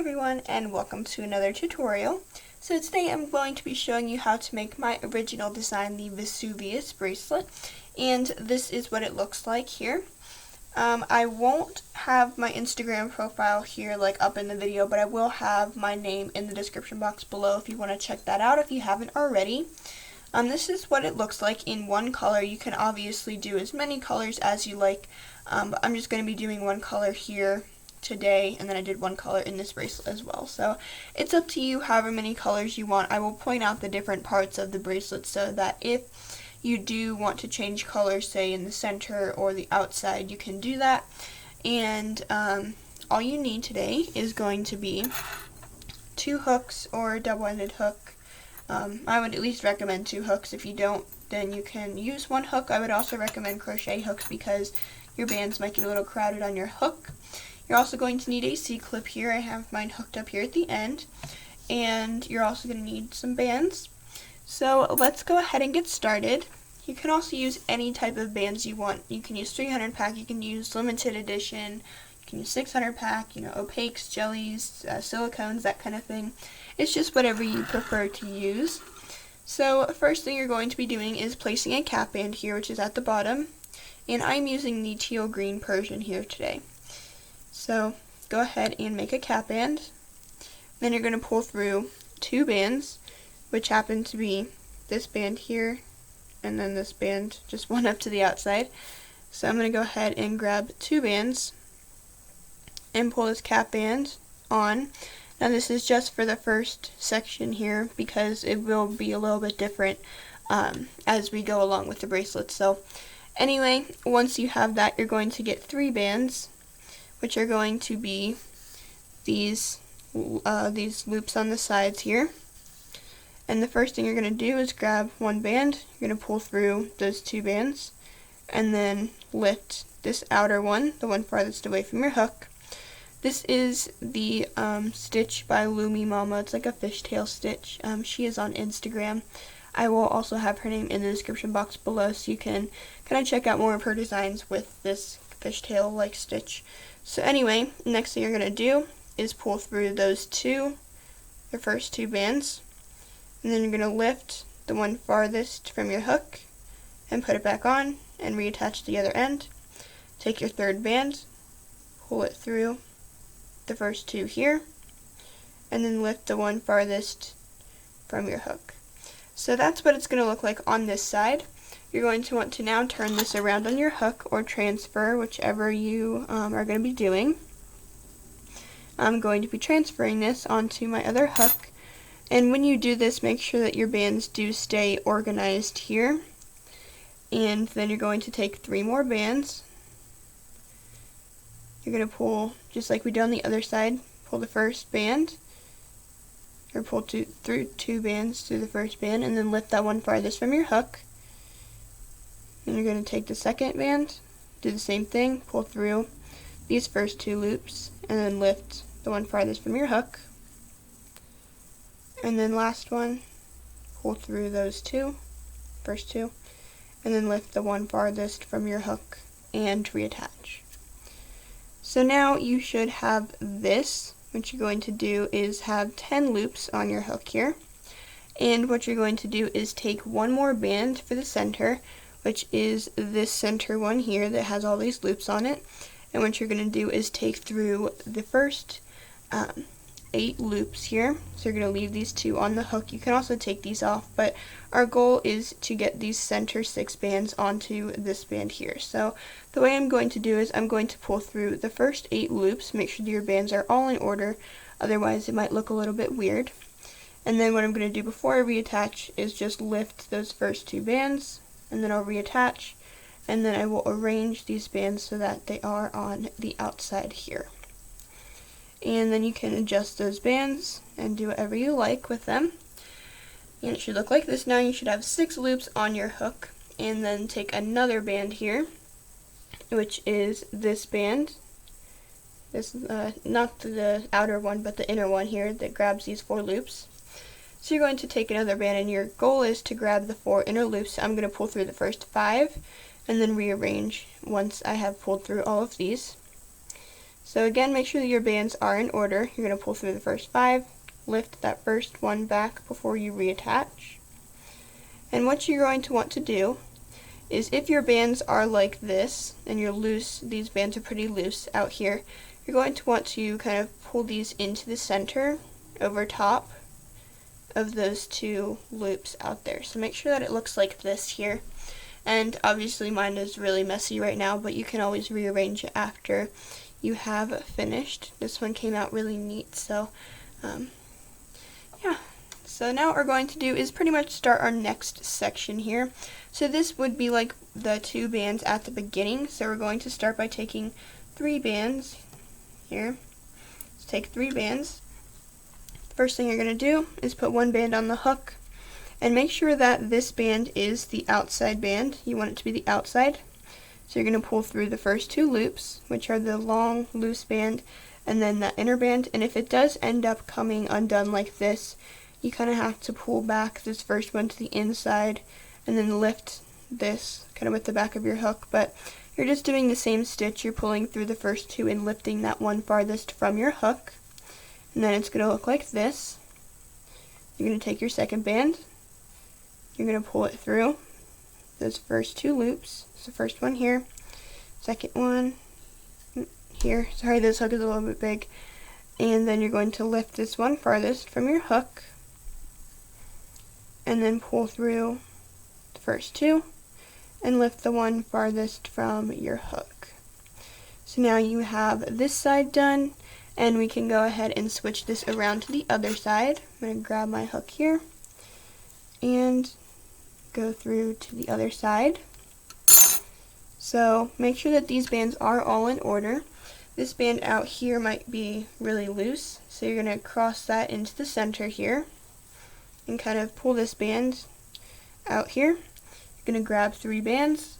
everyone, and welcome to another tutorial. So today I'm going to be showing you how to make my original design, the Vesuvius Bracelet, and this is what it looks like here. I won't have my Instagram profile here up in the video, but I will have my name in the description box below if you want to check that out if you haven't already. This is what it looks like in one color. You can obviously do as many colors as you like, but I'm just going to be doing one color here today, and then I did one color in this bracelet as well. So it's up to you however many colors you want. I will point out the different parts of the bracelet so that if you do want to change colors, say in the center or the outside, you can do that. And all you need today is going to be 2 hooks or a double-ended hook. I would at least recommend 2 hooks. If you don't, then you can use 1 hook. I would also recommend crochet hooks because your bands might get a little crowded on your hook. You're also going to need a C-clip here. I have mine hooked up here at the end. And you're also going to need some bands. So let's go ahead and get started. You can also use any type of bands you want. You can use 300 pack, you can use limited edition, you can use 600 pack, opaques, jellies, silicones, that kind of thing. It's just whatever you prefer to use. So first thing you're going to be doing is placing a cap band here, which is at the bottom. And I'm using the teal green Persian here today. So go ahead and make a cap band. Then you're going to pull through 2 bands, which happen to be this band here and then this band, just one up to the outside. So I'm going to go ahead and grab 2 bands and pull this cap band on. Now this is just for the first section here because it will be a little bit different as we go along with the bracelet. So anyway, once you have that, you're going to get 3 bands, which are going to be these loops on the sides here. And the first thing you're going to do is grab 1 band, you're going to pull through those 2 bands, and then lift this outer one, the one farthest away from your hook. This is the stitch by Loomy Mama. It's like a fishtail stitch. She is on Instagram. I will also have her name in the description box below so you can kind of check out more of her designs with this fishtail like stitch. So anyway, next thing you're going to do is pull through those the first 2 bands, and then you're going to lift the one farthest from your hook and put it back on and reattach the other end. Take your 3rd band, pull it through the first 2 here, and then lift the one farthest from your hook. So that's what it's going to look like on this side. You're going to want to now turn this around on your hook or transfer, whichever you are going to be doing. I'm going to be transferring this onto my other hook, and when you do this, make sure that your bands do stay organized here. And then you're going to take 3 more bands. You're going to pull, just like we did on the other side, pull the first band, or pull through 2 bands through the first band, and then lift that one farthest from your hook. And you're going to take the 2nd band, do the same thing, pull through these first 2 loops, and then lift the one farthest from your hook. And then last one, pull through those first 2, and then lift the one farthest from your hook and reattach. So now you should have this. What you're going to do is have 10 loops on your hook here. And what you're going to do is take 1 more band for the center, which is this center one here that has all these loops on it. And what you're going to do is take through the first 8 loops here. So you're going to leave these 2 on the hook. You can also take these off, but our goal is to get these center 6 bands onto this band here. So the way I'm going to do is I'm going to pull through the first 8 loops, make sure that your bands are all in order, otherwise it might look a little bit weird. And then what I'm going to do before I reattach is just lift those first 2 bands, and then I'll reattach, and then I will arrange these bands so that they are on the outside here. And then you can adjust those bands and do whatever you like with them. And it should look like this. Now you should have 6 loops on your hook, and then take another band here, which is this band. This is not the outer one, but the inner one here that grabs these 4 loops. So you're going to take another band, and your goal is to grab the 4 inner loops. I'm going to pull through the first 5 and then rearrange once I have pulled through all of these. So again, make sure that your bands are in order. You're going to pull through the first 5, lift that first one back before you reattach. And what you're going to want to do is, if your bands are like this and you're loose, these bands are pretty loose out here, you're going to want to kind of pull these into the center over top of those 2 loops out there. So make sure that it looks like this here. And obviously mine is really messy right now, but you can always rearrange it after you have finished. This one came out really neat, so yeah. So now what we're going to do is pretty much start our next section here. So this would be like the 2 bands at the beginning. So we're going to start by taking 3 bands here. Let's take 3 bands. First thing you're going to do is put 1 band on the hook, and make sure that this band is the outside band. You want it to be the outside. So you're going to pull through the first 2 loops, which are the long loose band and then that inner band. And if it does end up coming undone like this, you kind of have to pull back this first one to the inside and then lift this kind of with the back of your hook. But you're just doing the same stitch. You're pulling through the first 2 and lifting that one farthest from your hook. And then it's going to look like this. You're going to take your second band. You're going to pull it through those first 2 loops. So first one here, second one here. Sorry, this hook is a little bit big. And then you're going to lift this one farthest from your hook and then pull through the first 2 and lift the one farthest from your hook. So now you have this side done, and we can go ahead and switch this around to the other side. I'm going to grab my hook here and go through to the other side. So make sure that these bands are all in order. This band out here might be really loose, so you're going to cross that into the center here and kind of pull this band out here. You're going to grab 3 bands.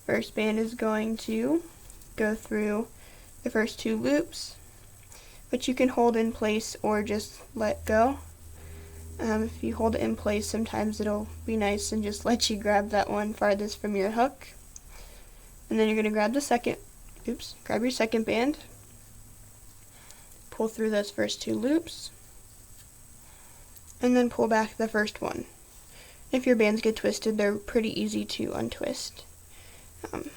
First band is going to go through the first 2 loops, which you can hold in place or just let go. If you hold it in place, sometimes it'll be nice and just let you grab that one farthest from your hook. And then you're going to grab grab your second band, pull through those first 2 loops, and then pull back the first one. If your bands get twisted, they're pretty easy to untwist. And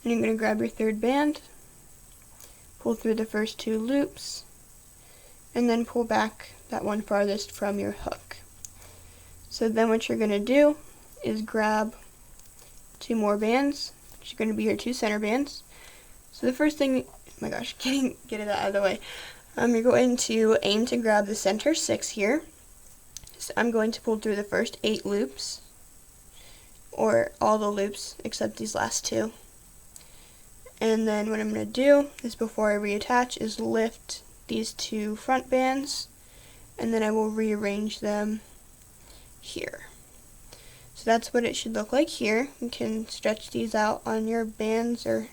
you're going to grab your third band, pull through the first 2 loops, and then pull back that one farthest from your hook. So then what you're going to do is grab 2 more bands, which are going to be your 2 center bands. So the first thing, oh my gosh, get it out of the way. You're going to aim to grab the center 6 here. So I'm going to pull through the first 8 loops, or all the loops except these last 2. And then what I'm going to do is, before I reattach, is lift these 2 front bands, and then I will rearrange them here. So that's what it should look like here. You can stretch these out on your bands or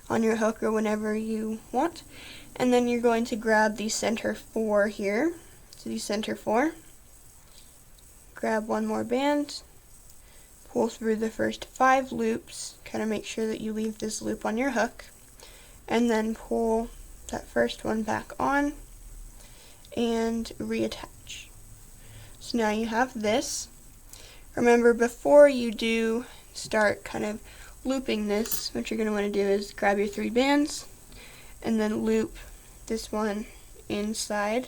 on your hook or whenever you want. And then you're going to grab the center 4 here. So the center 4. Grab 1 more band. Pull through the first 5 loops. Kind of make sure that you leave this loop on your hook. And then pull that first one back on and reattach. So now you have this. Remember, before you do start kind of looping this, what you're going to want to do is grab your 3 bands and then loop this one inside.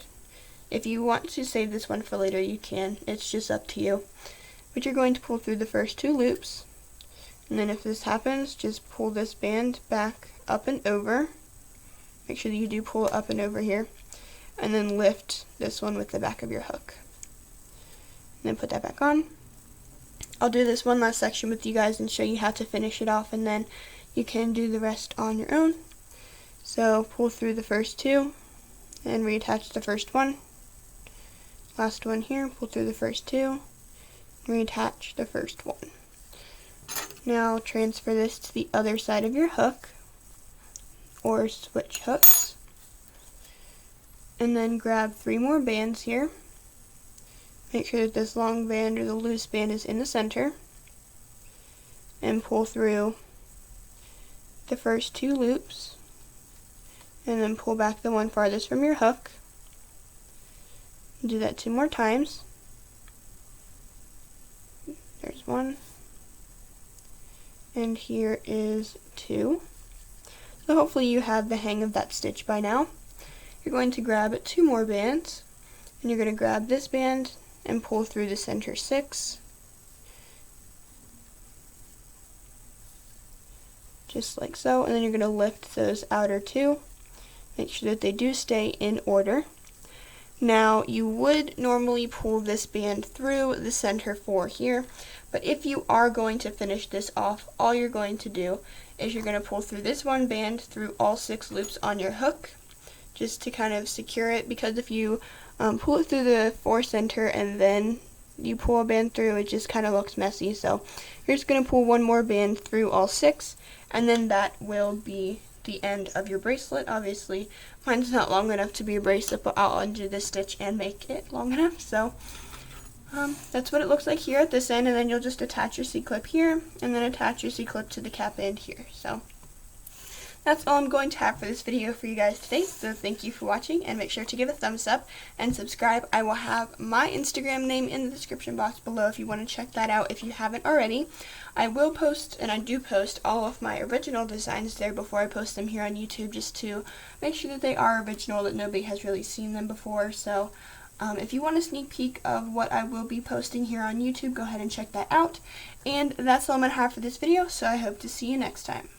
If you want to save this one for later, you can. It's just up to you. But you're going to pull through the first 2 loops, and then if this happens, just pull this band back up and over. Make sure that you do pull it up and over here, and then lift this one with the back of your hook. And then put that back on. I'll do this one last section with you guys and show you how to finish it off, and then you can do the rest on your own. So pull through the first 2 and reattach the first one. Last one here, pull through the first 2, reattach the first one. Now transfer this to the other side of your hook, or switch hooks, and then grab 3 more bands here. Make sure that this long band or the loose band is in the center, and pull through the first 2 loops, and then pull back the one farthest from your hook. Do that 2 more times. There's 1, and here is 2. So hopefully you have the hang of that stitch by now. You're going to grab 2 more bands, and you're going to grab this band and pull through the center 6, just like so, and then you're going to lift those outer 2. Make sure that they do stay in order. Now, you would normally pull this band through the center 4 here, but if you are going to finish this off, all you're going to do is you're going to pull through this one band through all 6 loops on your hook, just to kind of secure it, because if you pull it through the 4 center and then you pull a band through, it just kind of looks messy. So you're just going to pull 1 more band through all 6, and then that will be the end of your bracelet. Obviously, mine's not long enough to be a bracelet, but I'll undo this stitch and make it long enough. So that's what it looks like here at this end, and then you'll just attach your C-clip here, and then attach your C-clip to the cap end here. So that's all I'm going to have for this video for you guys today, so thank you for watching, and make sure to give a thumbs up and subscribe. I will have my Instagram name in the description box below if you want to check that out if you haven't already. I will post, and I do post, all of my original designs there before I post them here on YouTube, just to make sure that they are original, that nobody has really seen them before. So if you want a sneak peek of what I will be posting here on YouTube, go ahead and check that out. And that's all I'm going to have for this video, so I hope to see you next time.